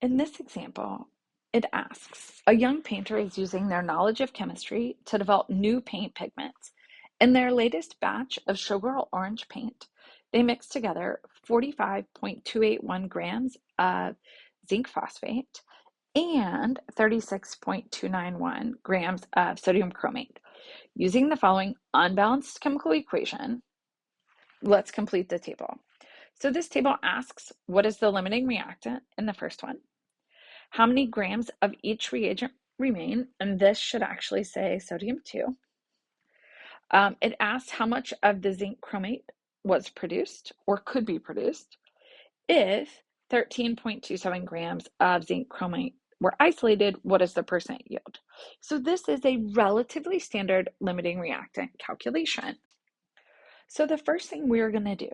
In this example, it asks, a young painter is using their knowledge of chemistry to develop new paint pigments. In their latest batch of Showgirl Orange Paint, they mixed together 45.281 grams of zinc phosphate and 36.291 grams of sodium chromate. Using the following unbalanced chemical equation, let's complete the table. So this table asks, what is the limiting reactant in the first one? How many grams of each reagent remain? And this should actually say sodium 2. It asks how much of the zinc chromate was produced or could be produced if 13.27 grams of zinc chromate were isolated. What is the percent yield? So this is a relatively standard limiting reactant calculation. So the first thing we're going to do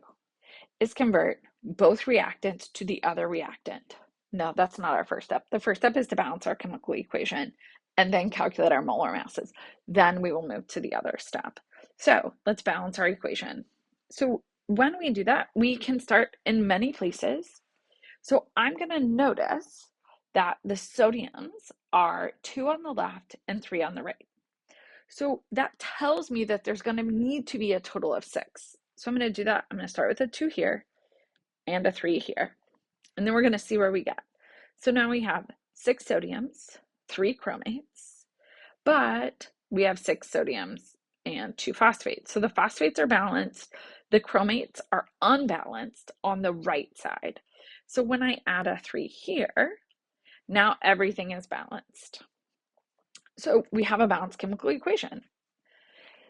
is convert both reactants to the other reactant. No, that's not our first step. The first step is to balance our chemical equation and then calculate our molar masses. Then we will move to the other step. So let's balance our equation. So when we do that, we can start in many places. So I'm going to notice that the sodiums are 2 on the left and 3 on the right. So that tells me that there's going to need to be a total of 6. So I'm going to do that. I'm going to start with a 2 here and a 3 here. And then we're going to see where we get. So now we have 6 sodiums, 3 chromates, but we have 6 sodiums and 2 phosphates. So the phosphates are balanced. The chromates are unbalanced on the right side. So when I add a 3 here, now everything is balanced. So we have a balanced chemical equation.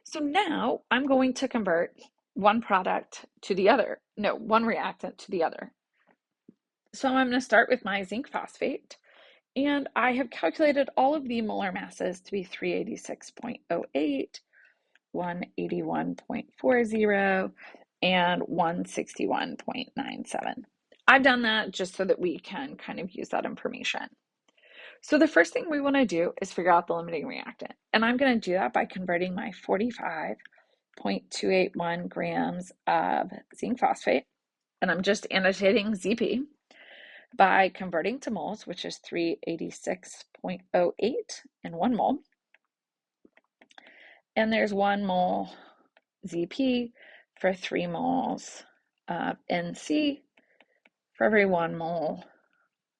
So now I'm going to convert one product to the other. No, one reactant to the other. So I'm going to start with my zinc phosphate, and I have calculated all of the molar masses to be 386.08, 181.40, and 161.97. I've done that just so that we can kind of use that information. So the first thing we want to do is figure out the limiting reactant. And I'm going to do that by converting my 45.281 grams of zinc phosphate, and I'm just annotating ZP, by converting to moles, which is 386.08 in 1 mole. And there's 1 mole ZP for 3 moles of NC. For every 1 mole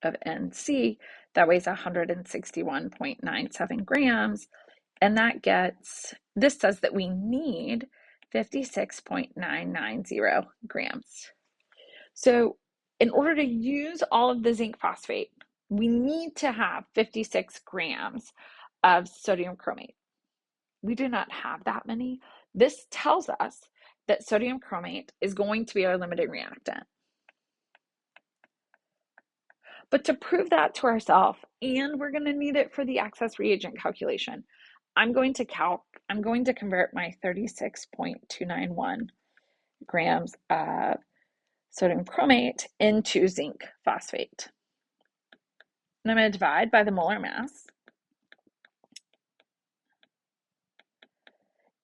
of NC, that weighs 161.97 grams. And this says that we need 56.990 grams. So in order to use all of the zinc phosphate, we need to have 56 grams of sodium chromate. We do not have that many. This tells us that sodium chromate is going to be our limiting reactant. But to prove that to ourselves, and we're going to need it for the excess reagent calculation, I'm going to convert my 36.291 grams of sodium chromate into zinc phosphate. And I'm going to divide by the molar mass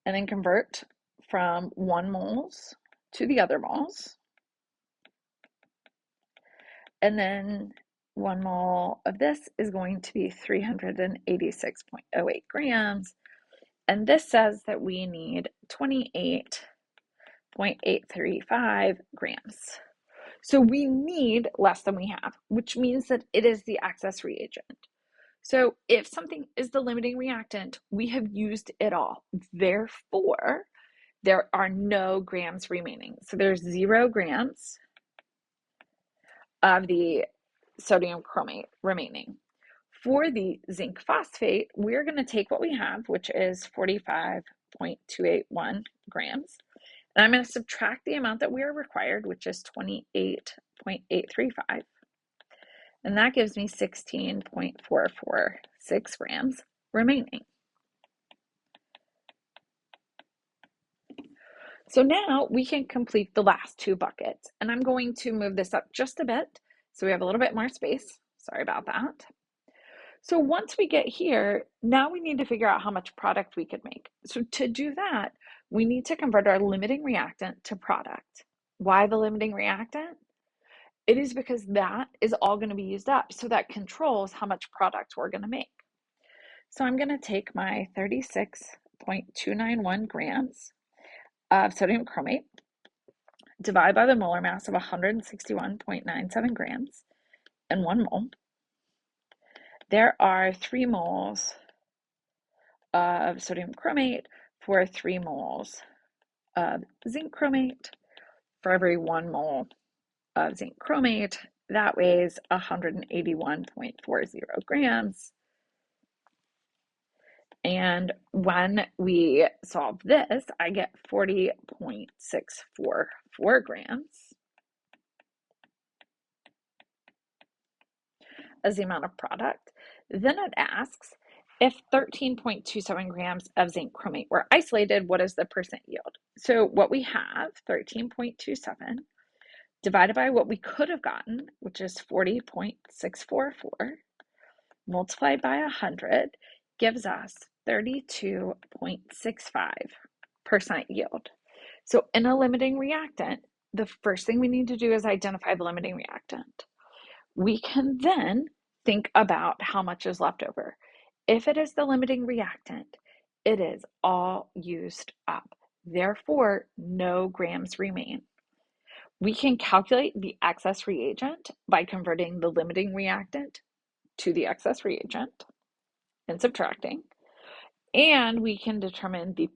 and then convert from 1 moles to the other moles. And then 1 mole of this is going to be 386.08 grams. And this says that we need 28.835 grams. So we need less than we have, which means that it is the excess reagent. So if something is the limiting reactant, we have used it all. Therefore, there are no grams remaining. So there's 0 grams of the sodium chromate remaining. For the zinc phosphate, we're going to take what we have, which is 45.281 grams. And I'm going to subtract the amount that we are required, which is 28.835. And that gives me 16.446 grams remaining. So now we can complete the last 2 buckets. And I'm going to move this up just a bit so we have a little bit more space. Sorry about that. So once we get here, now we need to figure out how much product we could make. So to do that, we need to convert our limiting reactant to product. Why the limiting reactant? It is because that is all going to be used up. So that controls how much product we're going to make. So I'm going to take my 36.291 grams of sodium chromate, divide by the molar mass of 161.97 grams, and 1 mole. There are 3 moles of sodium chromate for 3 moles of zinc chromate. For every 1 mole of zinc chromate, that weighs 181.40 grams. And when we solve this, I get 40.644 grams as the amount of product. Then it asks, if 13.27 grams of zinc chromate were isolated, what is the percent yield? So what we have, 13.27, divided by what we could have gotten, which is 40.644, multiplied by 100, gives us 32.65% yield. So in a limiting reactant, the first thing we need to do is identify the limiting reactant. We can then think about how much is left over. If it is the limiting reactant, it is all used up. Therefore, no grams remain. We can calculate the excess reagent by converting the limiting reactant to the excess reagent and subtracting. And we can determine the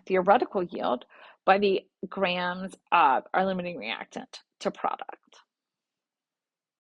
theoretical yield by the grams of our limiting reactant to product.